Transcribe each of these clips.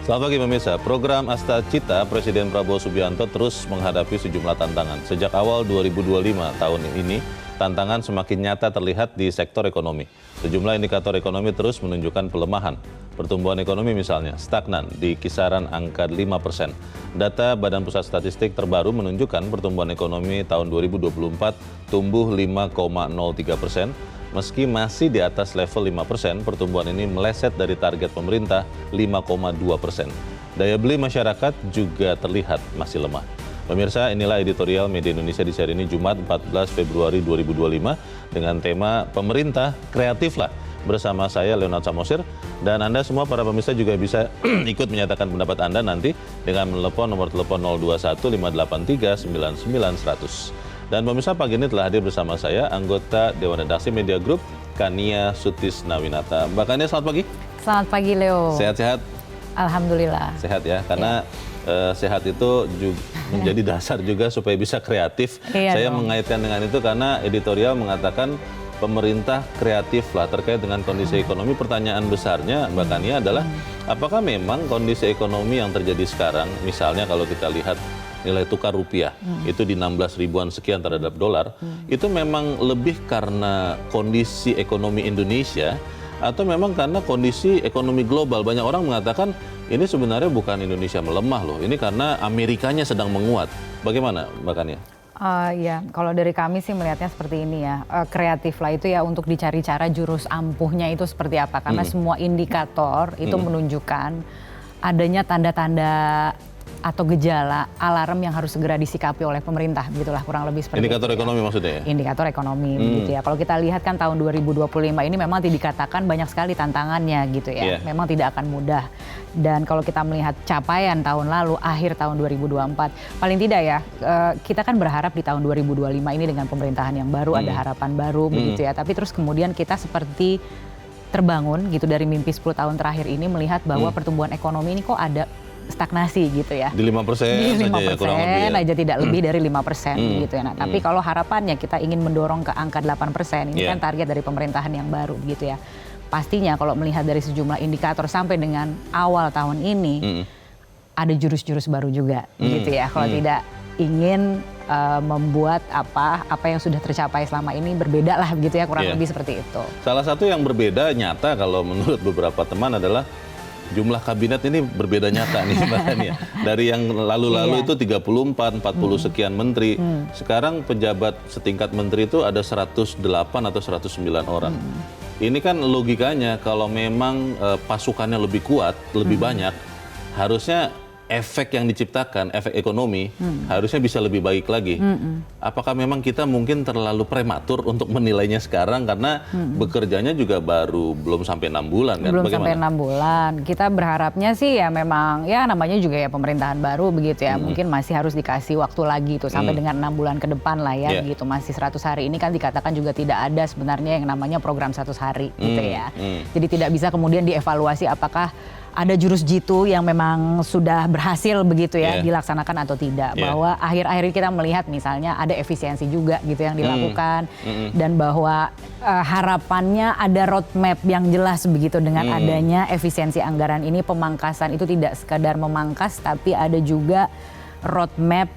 Selamat pagi pemirsa, program Asta Cita Presiden Prabowo Subianto terus menghadapi sejumlah tantangan. Sejak awal 2025 tahun ini, tantangan semakin nyata terlihat di sektor ekonomi. Sejumlah indikator ekonomi terus menunjukkan pelemahan. Pertumbuhan ekonomi misalnya stagnan di kisaran angka 5%. Data Badan Pusat Statistik terbaru menunjukkan pertumbuhan ekonomi tahun 2024 tumbuh 5,03%. Meski masih di atas level 5%, pertumbuhan ini meleset dari target pemerintah 5,2%. Daya beli masyarakat juga terlihat masih lemah. Pemirsa, inilah editorial Media Indonesia di seri ini Jumat 14 Februari 2025 dengan tema Pemerintah Kreatiflah. Bersama saya Leonard Samosir dan Anda semua para pemirsa juga bisa ikut menyatakan pendapat Anda nanti dengan menelepon nomor telepon 021 583 99 100. Dan pemirsa, pagi ini telah hadir bersama saya anggota Dewan Redaksi Media Group Kania Sutisnawinata. Mbak Kania, selamat pagi. Selamat pagi Leo. Sehat-sehat? Alhamdulillah. Sehat ya, karena sehat itu juga menjadi dasar juga supaya bisa kreatif. Saya mengaitkan dengan itu karena editorial mengatakan pemerintah kreatif lah terkait dengan kondisi ekonomi. Pertanyaan besarnya Mbak Kania adalah apakah memang kondisi ekonomi yang terjadi sekarang, misalnya kalau kita lihat nilai tukar rupiah itu di 16 ribuan sekian terhadap dolar, itu memang lebih karena kondisi ekonomi Indonesia atau memang karena kondisi ekonomi global? Banyak orang mengatakan ini sebenarnya bukan Indonesia melemah loh, ini karena Amerikanya sedang menguat. Bagaimana Mbak Kania? Ya, kalau dari kami sih melihatnya seperti ini ya, kreatif lah itu ya untuk dicari cara jurus ampuhnya itu seperti apa, karena semua indikator itu menunjukkan adanya tanda-tanda atau gejala alarm yang harus segera disikapi oleh pemerintah, begitulah kurang lebih seperti indikator itu, ekonomi maksudnya ya? Indikator ekonomi gitu ya. Kalau kita lihat kan tahun 2025 ini memang dikatakan banyak sekali tantangannya gitu ya. Memang tidak akan mudah. Dan kalau kita melihat capaian tahun lalu, akhir tahun 2024, paling tidak ya kita kan berharap di tahun 2025 ini dengan pemerintahan yang baru ada harapan baru begitu ya. Tapi terus kemudian kita seperti terbangun gitu dari mimpi 10 tahun terakhir ini melihat bahwa pertumbuhan ekonomi ini kok ada stagnasi gitu ya. Di 5% di 5% saja ya, kurang lebih ya. Aja tidak lebih dari 5% gitu ya. Nah, tapi kalau harapannya kita ingin mendorong ke angka 8%, ini kan target dari pemerintahan yang baru gitu ya. Pastinya kalau melihat dari sejumlah indikator sampai dengan awal tahun ini ada jurus-jurus baru juga gitu ya. Kalau tidak ingin membuat apa yang sudah tercapai selama ini berbeda lah gitu ya, kurang lebih seperti itu. Salah satu yang berbeda nyata kalau menurut beberapa teman adalah jumlah kabinet ini berbeda nyata nih Mbak Kania. Dari yang lalu-lalu itu 34, 40 sekian menteri. Sekarang pejabat setingkat menteri itu ada 108 atau 109 orang. Ini kan logikanya kalau memang pasukannya lebih kuat, lebih banyak, harusnya efek yang diciptakan, efek ekonomi, harusnya bisa lebih baik lagi. Apakah memang kita mungkin terlalu prematur untuk menilainya sekarang karena bekerjanya juga baru belum sampai 6 bulan kan? Belum Bagaimana? sampai 6 bulan. Kita berharapnya sih ya memang ya namanya juga ya pemerintahan baru begitu ya. Mungkin masih harus dikasih waktu lagi tuh sampai dengan 6 bulan ke depan lah ya gitu. Masih 100 hari ini kan dikatakan juga tidak ada sebenarnya yang namanya program 100 hari gitu ya. Jadi tidak bisa kemudian dievaluasi apakah ada jurus jitu yang memang sudah berhasil begitu ya dilaksanakan atau tidak. Bahwa akhir-akhir ini kita melihat misalnya ada efisiensi juga gitu yang dilakukan. Dan bahwa harapannya ada roadmap yang jelas begitu dengan adanya efisiensi anggaran ini. Pemangkasan itu tidak sekadar memangkas tapi ada juga roadmap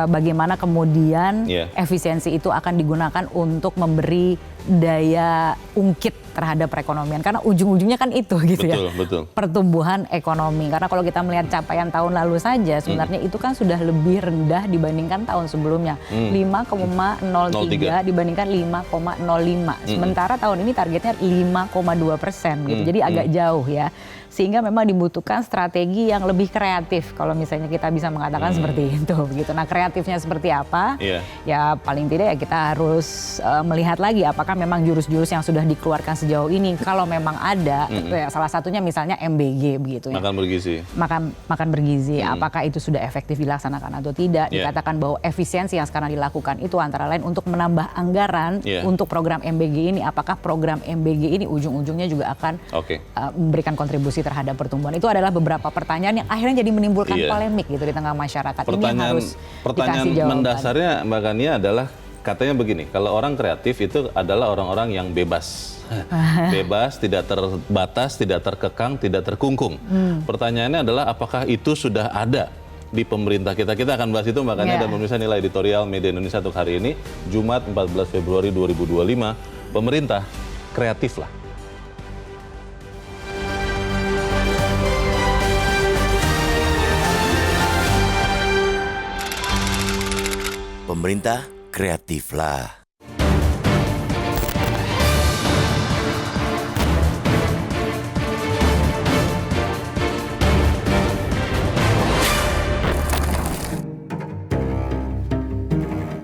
bagaimana kemudian efisiensi itu akan digunakan untuk memberi daya ungkit terhadap perekonomian, karena ujung-ujungnya kan itu gitu betul. Pertumbuhan ekonomi. Karena kalau kita melihat capaian tahun lalu saja sebenarnya itu kan sudah lebih rendah dibandingkan tahun sebelumnya, 5,03 dibandingkan 5,05. Sementara tahun ini targetnya 5,2% gitu. Jadi agak jauh ya. Sehingga memang dibutuhkan strategi yang lebih kreatif kalau misalnya kita bisa mengatakan seperti itu begitu. Nah, kreatifnya seperti apa? Ya paling tidak ya kita harus melihat lagi apakah memang jurus-jurus yang sudah dikeluarkan sejauh ini, kalau memang ada, ya, salah satunya misalnya MBG begitu ya. Makan bergizi. Makan bergizi, apakah itu sudah efektif dilaksanakan atau tidak? Dikatakan bahwa efisiensi yang sekarang dilakukan itu antara lain untuk menambah anggaran untuk program MBG ini. Apakah program MBG ini ujung-ujungnya juga akan memberikan kontribusi terhadap pertumbuhan? Itu adalah beberapa pertanyaan yang akhirnya jadi menimbulkan polemik gitu di tengah masyarakat. Pertanyaan mendasarnya Mbak Kania adalah katanya begini, kalau orang kreatif itu adalah orang-orang yang bebas. Bebas, tidak terbatas, tidak terkekang, tidak terkungkung. Pertanyaannya adalah apakah itu sudah ada di pemerintah kita? Kita akan bahas itu, makanya ada pemirsa nilai editorial Media Indonesia untuk hari ini, Jumat 14 Februari 2025, pemerintah kreatif lah. Pemerintah kreatiflah.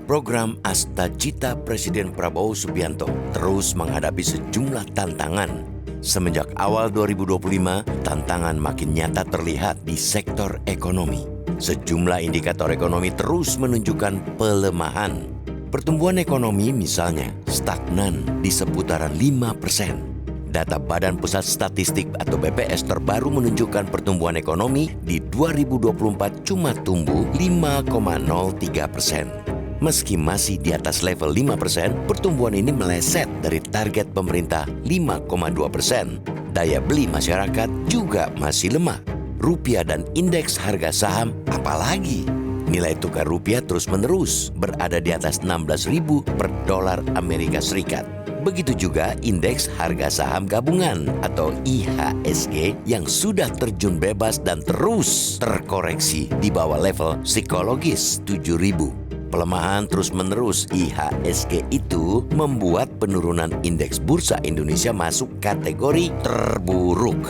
Program Asta Cita Presiden Prabowo Subianto terus menghadapi sejumlah tantangan. Semenjak awal 2025, tantangan makin nyata terlihat di sektor ekonomi. Sejumlah indikator ekonomi terus menunjukkan pelemahan. Pertumbuhan ekonomi misalnya stagnan di seputaran 5%. Data Badan Pusat Statistik atau BPS terbaru menunjukkan pertumbuhan ekonomi di 2024 cuma tumbuh 5,03%. Meski masih di atas level 5%, pertumbuhan ini meleset dari target pemerintah 5,2%. Daya beli masyarakat juga masih lemah. Rupiah dan indeks harga saham apalagi. Nilai tukar rupiah terus-menerus berada di atas 16.000 per dolar Amerika Serikat. Begitu juga indeks harga saham gabungan atau IHSG yang sudah terjun bebas dan terus terkoreksi di bawah level psikologis 7.000. Pelemahan terus-menerus IHSG itu membuat penurunan indeks bursa Indonesia masuk kategori terburuk.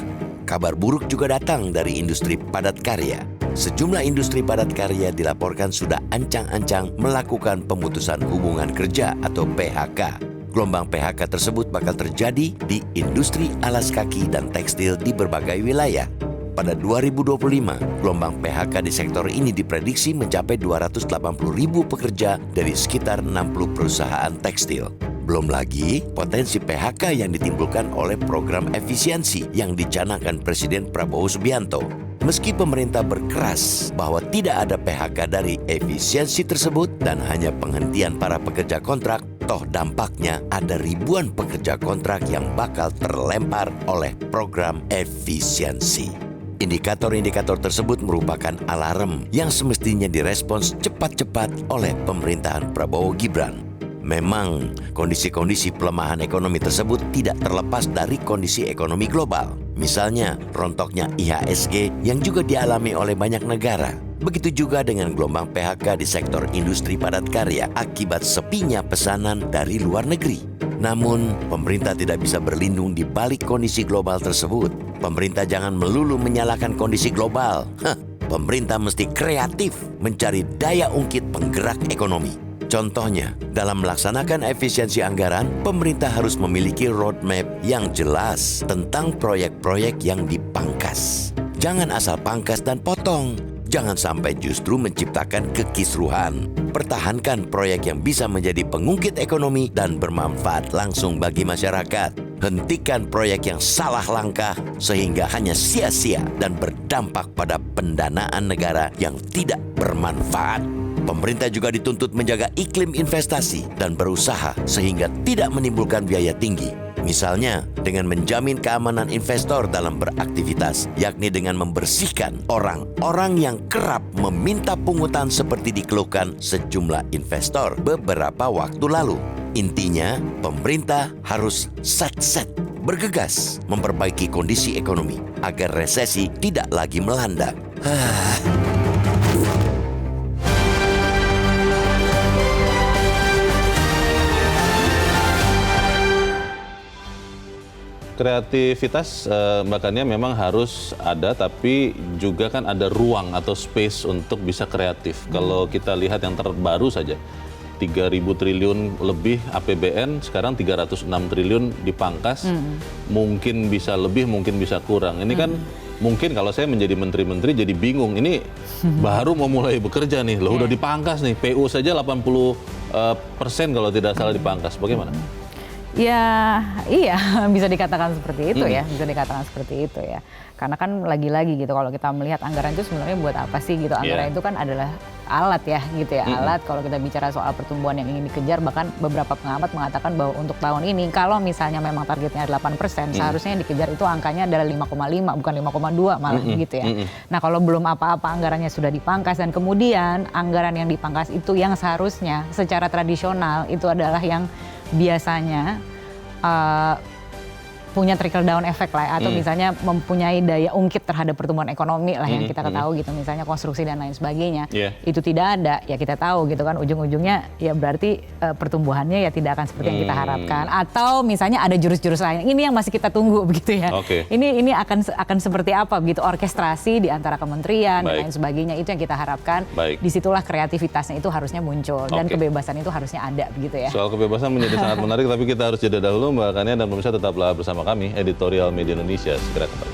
Kabar buruk juga datang dari industri padat karya. Sejumlah industri padat karya dilaporkan sudah ancang-ancang melakukan pemutusan hubungan kerja atau PHK. Gelombang PHK tersebut bakal terjadi di industri alas kaki dan tekstil di berbagai wilayah. Pada 2025, gelombang PHK di sektor ini diprediksi mencapai 280.000 pekerja dari sekitar 60 perusahaan tekstil. Belum lagi potensi PHK yang ditimbulkan oleh program efisiensi yang dicanangkan Presiden Prabowo Subianto. Meski pemerintah berkeras bahwa tidak ada PHK dari efisiensi tersebut dan hanya penghentian para pekerja kontrak, toh dampaknya ada ribuan pekerja kontrak yang bakal terlempar oleh program efisiensi. Indikator-indikator tersebut merupakan alarm yang semestinya direspons cepat-cepat oleh pemerintahan Prabowo Gibran. Memang, kondisi-kondisi pelemahan ekonomi tersebut tidak terlepas dari kondisi ekonomi global. Misalnya, rontoknya IHSG yang juga dialami oleh banyak negara. Begitu juga dengan gelombang PHK di sektor industri padat karya akibat sepinya pesanan dari luar negeri. Namun, pemerintah tidak bisa berlindung di balik kondisi global tersebut. Pemerintah jangan melulu menyalahkan kondisi global. Pemerintah mesti kreatif mencari daya ungkit penggerak ekonomi. Contohnya, dalam melaksanakan efisiensi anggaran, pemerintah harus memiliki roadmap yang jelas tentang proyek-proyek yang dipangkas. Jangan asal pangkas dan potong. Jangan sampai justru menciptakan kekisruhan. Pertahankan proyek yang bisa menjadi pengungkit ekonomi dan bermanfaat langsung bagi masyarakat. Hentikan proyek yang salah langkah sehingga hanya sia-sia dan berdampak pada pendanaan negara yang tidak bermanfaat. Pemerintah juga dituntut menjaga iklim investasi dan berusaha sehingga tidak menimbulkan biaya tinggi. Misalnya, dengan menjamin keamanan investor dalam beraktivitas, yakni dengan membersihkan orang-orang yang kerap meminta pungutan seperti dikeluhkan sejumlah investor beberapa waktu lalu. Intinya, pemerintah harus set bergegas memperbaiki kondisi ekonomi agar resesi tidak lagi melanda. Kreativitas Mbak Kania memang harus ada, tapi juga kan ada ruang atau space untuk bisa kreatif. Kalau kita lihat yang terbaru saja, 3.000 triliun lebih APBN, sekarang 306 triliun dipangkas, mungkin bisa lebih, mungkin bisa kurang. Ini kan mungkin kalau saya menjadi menteri-menteri jadi bingung, ini baru mau mulai bekerja nih, loh udah dipangkas nih, PU saja 80% kalau tidak salah dipangkas, bagaimana? Ya, iya, bisa dikatakan seperti itu ya, bisa dikatakan seperti itu ya. Karena kan lagi-lagi gitu, kalau kita melihat anggaran itu sebenarnya buat apa sih gitu. Anggaran itu kan adalah alat ya gitu ya, alat kalau kita bicara soal pertumbuhan yang ingin dikejar, bahkan beberapa pengamat mengatakan bahwa untuk tahun ini kalau misalnya memang targetnya 8%, seharusnya yang dikejar itu angkanya adalah 5,5 bukan 5,2 malah gitu ya. Nah, kalau belum apa-apa anggarannya sudah dipangkas dan kemudian anggaran yang dipangkas itu yang seharusnya secara tradisional itu adalah yang biasanya punya trickle down effect lah ya, atau misalnya mempunyai daya ungkit terhadap pertumbuhan ekonomi lah yang kita ketahui gitu, misalnya konstruksi dan lain sebagainya. Itu tidak ada, ya kita tahu gitu kan ujung-ujungnya ya berarti pertumbuhannya ya tidak akan seperti yang kita harapkan, atau misalnya ada jurus-jurus lain. Ini yang masih kita tunggu begitu ya. Ini akan seperti apa begitu, orkestrasi di antara kementerian dan lain sebagainya, itu yang kita harapkan. Disitulah kreativitasnya itu harusnya muncul dan kebebasan itu harusnya ada begitu ya. Soal kebebasan menjadi sangat menarik, tapi kita harus jeda dahulu Mbak Kania, dan pemirsa tetaplah bersama kami, Editorial Media Indonesia, segera kembali.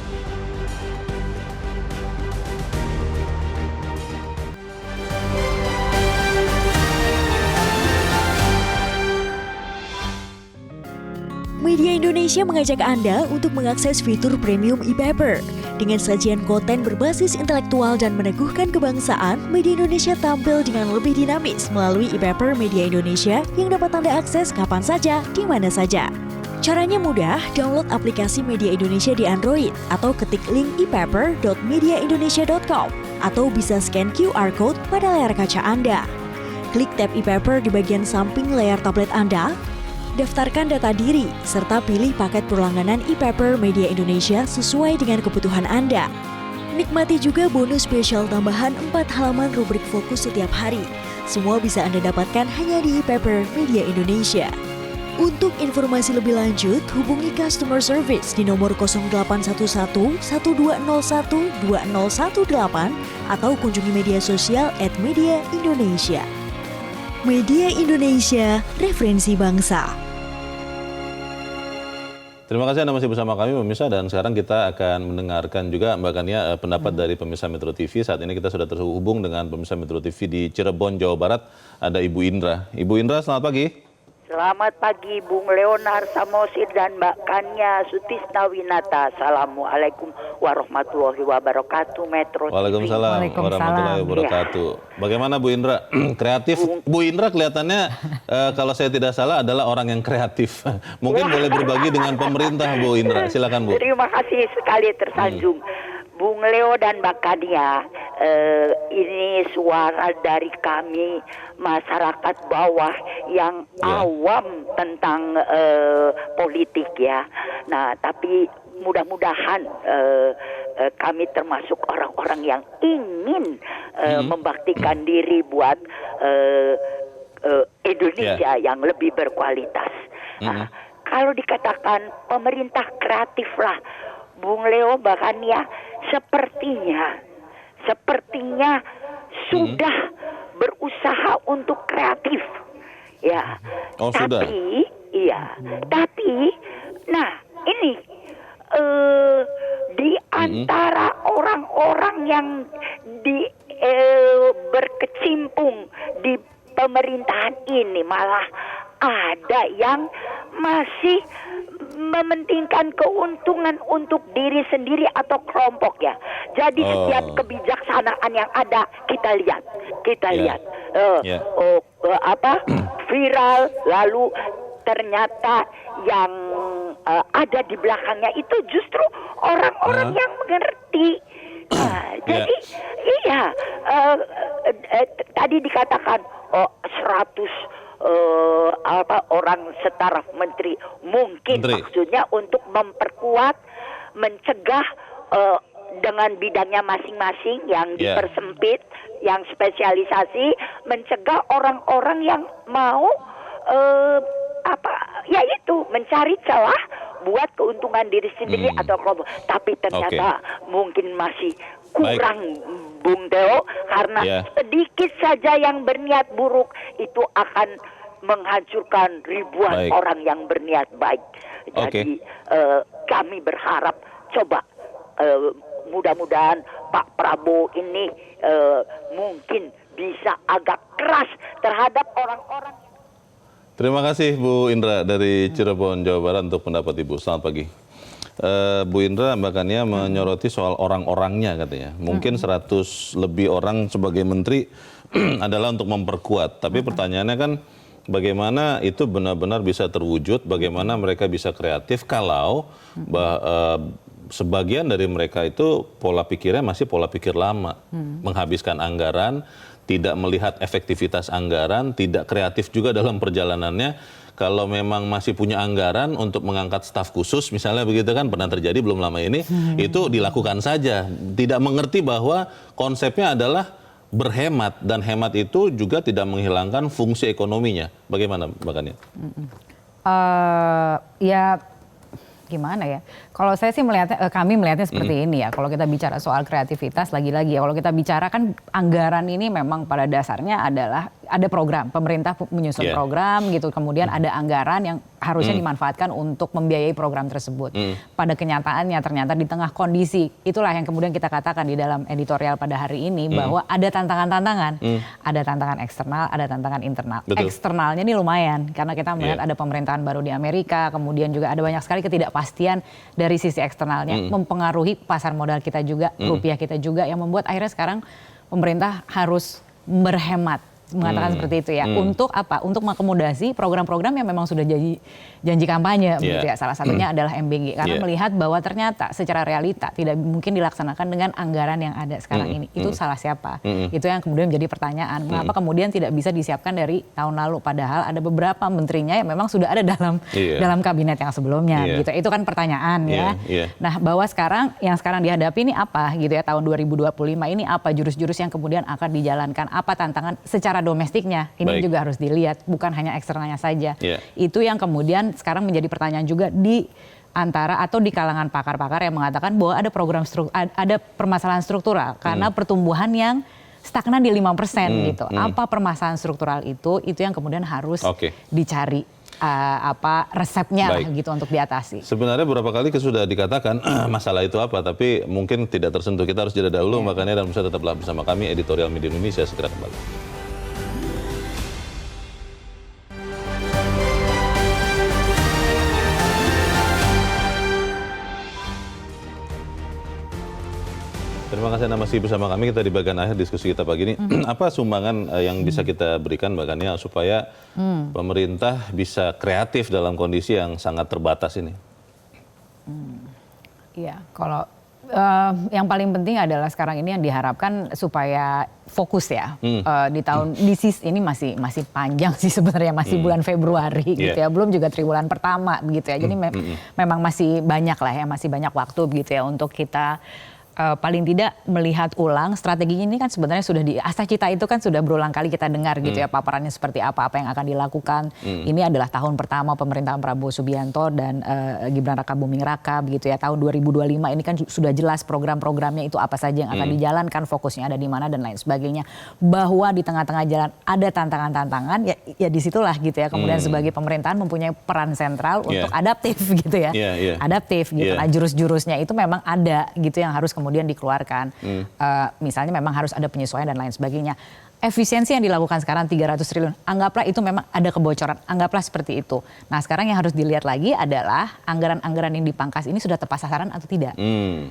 Media Indonesia mengajak Anda untuk mengakses fitur premium e-paper. Dengan sajian konten berbasis intelektual dan meneguhkan kebangsaan, Media Indonesia tampil dengan lebih dinamis melalui e-paper Media Indonesia yang dapat Anda akses kapan saja, di mana saja. Caranya mudah, download aplikasi Media Indonesia di Android atau ketik link epaper.mediaindonesia.com atau bisa scan QR code pada layar kaca Anda. Klik tab e-paper di bagian samping layar tablet Anda, daftarkan data diri, serta pilih paket berlangganan e-paper Media Indonesia sesuai dengan kebutuhan Anda. Nikmati juga bonus spesial tambahan 4 halaman rubrik fokus setiap hari. Semua bisa Anda dapatkan hanya di e-paper Media Indonesia. Untuk informasi lebih lanjut, hubungi customer service di nomor 0811 1201 2018 atau kunjungi media sosial @mediaindonesia. Media Indonesia, referensi bangsa. Terima kasih Anda masih bersama kami pemirsa, dan sekarang kita akan mendengarkan juga Mbak Kania pendapat dari pemirsa Metro TV. Saat ini kita sudah terhubung dengan pemirsa Metro TV di Cirebon, Jawa Barat. Ada Ibu Indra. Ibu Indra, selamat pagi. Selamat pagi Bung Leonard Samosir dan Mbak Kania Sutisnawinata. Assalamualaikum warahmatullahi wabarakatuh. Metro TV. Waalaikumsalam warahmatullahi wabarakatuh. Bagaimana Bu Indra? Kreatif. Bu Indra kelihatannya kalau saya tidak salah adalah orang yang kreatif. Mungkin boleh berbagi dengan pemerintah Bu Indra. Silakan Bu. Terima kasih sekali tersanjung. Bung Leo dan Mbak Kania, ini suara dari kami masyarakat bawah yang awam tentang politik ya. Nah, tapi mudah-mudahan kami termasuk orang-orang yang ingin membaktikan diri buat Indonesia yang lebih berkualitas. Nah, kalau dikatakan pemerintah kreatif lah, Bung Leo, Mbak Kania, sepertinya sudah berusaha untuk kreatif, ya. Tapi, nah ini di antara orang-orang yang berkecimpung di pemerintahan ini malah ada yang masih mementingkan keuntungan untuk diri sendiri atau kelompok ya. Jadi setiap kebijaksanaan yang ada kita lihat viral, lalu ternyata yang ada di belakangnya itu justru orang-orang yang mengerti. Jadi tadi dikatakan 100 orang setara menteri, mungkin maksudnya untuk memperkuat, mencegah dengan bidangnya masing-masing yang dipersempit, yang spesialisasi, mencegah orang-orang yang mau mencari celah buat keuntungan diri sendiri atau kelompok. Tapi ternyata mungkin masih kurang, Bung Deo, karena sedikit saja yang berniat buruk itu akan menghancurkan ribuan orang yang berniat baik. Jadi kami berharap coba mudah-mudahan Pak Prabowo ini mungkin bisa agak keras terhadap orang-orang. Terima kasih Bu Indra dari Cirebon, Jawa Barat untuk pendapat Ibu. Selamat pagi. Bu Indra, Mbak Kania menyoroti soal orang-orangnya katanya. Mungkin 100 lebih orang sebagai menteri adalah untuk memperkuat. Tapi pertanyaannya kan bagaimana itu benar-benar bisa terwujud, bagaimana mereka bisa kreatif kalau sebagian dari mereka itu pola pikirnya masih pola pikir lama. Menghabiskan anggaran, tidak melihat efektivitas anggaran, tidak kreatif juga dalam perjalanannya. Kalau memang masih punya anggaran untuk mengangkat staf khusus, misalnya begitu kan, pernah terjadi belum lama ini, itu dilakukan saja. Tidak mengerti bahwa konsepnya adalah berhemat, dan hemat itu juga tidak menghilangkan fungsi ekonominya. Bagaimana Mbak Kania? Ya gimana ya? Kalau saya sih melihatnya, kami melihatnya seperti ini ya. Kalau kita bicara soal kreativitas, lagi-lagi ya, kalau kita bicara kan anggaran ini memang pada dasarnya adalah ada program, pemerintah menyusun program gitu, kemudian ada anggaran yang harusnya dimanfaatkan untuk membiayai program tersebut. Pada kenyataannya ternyata di tengah kondisi, itulah yang kemudian kita katakan di dalam editorial pada hari ini, bahwa ada tantangan-tantangan. Ada tantangan eksternal, ada tantangan internal. Betul. Eksternalnya ini lumayan, karena kita melihat ada pemerintahan baru di Amerika, kemudian juga ada banyak sekali ketidakpastian dari sisi eksternalnya, mempengaruhi pasar modal kita juga, rupiah kita juga, yang membuat akhirnya sekarang pemerintah harus berhemat. Mengatakan seperti itu ya, untuk apa? Untuk mengakomodasi program-program yang memang sudah jadi janji kampanye, begitu ya. Salah satunya adalah MBG, karena melihat bahwa ternyata secara realita tidak mungkin dilaksanakan dengan anggaran yang ada sekarang ini. Itu salah siapa? Itu yang kemudian menjadi pertanyaan. Mengapa kemudian tidak bisa disiapkan dari tahun lalu? Padahal ada beberapa menterinya yang memang sudah ada dalam kabinet yang sebelumnya, gitu. Itu kan pertanyaan ya. Nah, bahwa sekarang yang sekarang dihadapi ini apa, gitu ya? Tahun 2025 ini apa jurus-jurus yang kemudian akan dijalankan? Apa tantangan secara domestiknya? Ini juga harus dilihat, bukan hanya eksternalnya saja. Itu yang kemudian sekarang menjadi pertanyaan juga di antara atau di kalangan pakar-pakar yang mengatakan bahwa ada ada permasalahan struktural karena pertumbuhan yang stagnan di 5% gitu. Apa permasalahan struktural itu yang kemudian harus dicari apa resepnya lah gitu untuk diatasi. Sebenarnya beberapa kali sudah dikatakan masalah itu apa, tapi mungkin tidak tersentuh. Kita harus jeda dahulu, makanya dan bisa tetaplah bersama kami, Editorial Media Indonesia segera kembali. Terima kasih Anda masih bersama kami. Kita di bagian akhir diskusi kita pagi ini. Apa sumbangan yang bisa kita berikan Mbak Kania supaya pemerintah bisa kreatif dalam kondisi yang sangat terbatas ini? Iya, kalau yang paling penting adalah sekarang ini yang diharapkan supaya fokus ya. Di ini masih panjang sih sebenarnya, masih bulan Februari gitu ya. Belum juga triwulan pertama gitu ya. Jadi memang masih banyak lah ya, masih banyak waktu gitu ya untuk kita paling tidak melihat ulang strategi ini. Kan sebenarnya sudah di Asacita itu kan sudah berulang kali kita dengar gitu ya, paparannya seperti apa yang akan dilakukan. Ini adalah tahun pertama pemerintahan Prabowo Subianto dan Gibran Raka Buming Raka begitu ya. Tahun 2025 ini kan sudah jelas program-programnya itu apa saja yang akan dijalankan, fokusnya ada di mana dan lain sebagainya. Bahwa di tengah-tengah jalan ada tantangan-tantangan, ya disitulah gitu ya. Kemudian sebagai pemerintahan mempunyai peran sentral untuk adaptif gitu ya. Adaptif gitu. Nah, jurus-jurusnya itu memang ada gitu yang harus kemudian dikeluarkan. Misalnya memang harus ada penyesuaian dan lain sebagainya. Efisiensi yang dilakukan sekarang 300 triliun, anggaplah itu memang ada kebocoran, anggaplah seperti itu. Nah, sekarang yang harus dilihat lagi adalah anggaran-anggaran yang dipangkas ini sudah tepat sasaran atau tidak.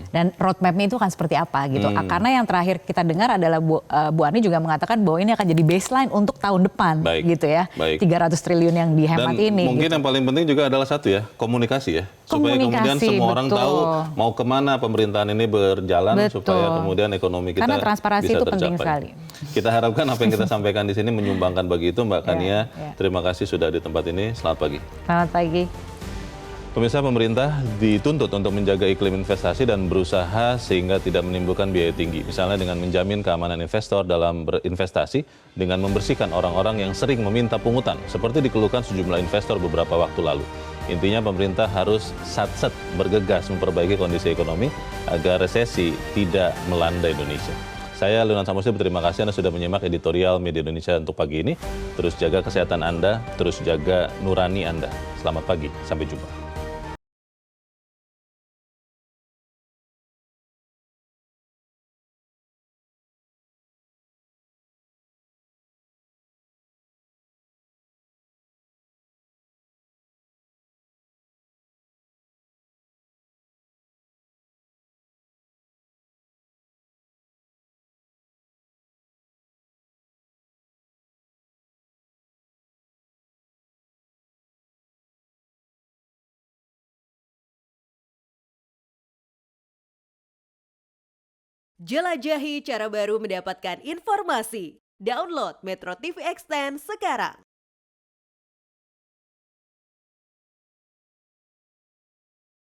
Dan roadmap-nya itu akan seperti apa gitu. Karena yang terakhir kita dengar adalah Bu Ani juga mengatakan bahwa ini akan jadi baseline untuk tahun depan gitu ya. 300 triliun yang dihemat ini. Mungkin yang paling penting juga adalah satu ya, komunikasi ya. Supaya kemudian semua orang tahu mau kemana pemerintahan ini berjalan, supaya kemudian ekonomi kita karena transparansi bisa itu tercapai. penting sekali. Kita harapkan apa yang kita sampaikan di sini menyumbangkan bagi itu, Mbak Kania. Terima kasih sudah di tempat ini. Selamat pagi. Selamat pagi. Pemirsa, pemerintah dituntut untuk menjaga iklim investasi dan berusaha sehingga tidak menimbulkan biaya tinggi. Misalnya dengan menjamin keamanan investor dalam berinvestasi, dengan membersihkan orang-orang yang sering meminta pungutan, seperti dikeluhkan sejumlah investor beberapa waktu lalu. Intinya pemerintah harus satset bergegas memperbaiki kondisi ekonomi agar resesi tidak melanda Indonesia. Saya Leonard Samusi, berterima kasih Anda sudah menyimak editorial Media Indonesia untuk pagi ini. Terus jaga kesehatan Anda, terus jaga nurani Anda. Selamat pagi, sampai jumpa. Jelajahi cara baru mendapatkan informasi. Download Metro TV Extend sekarang.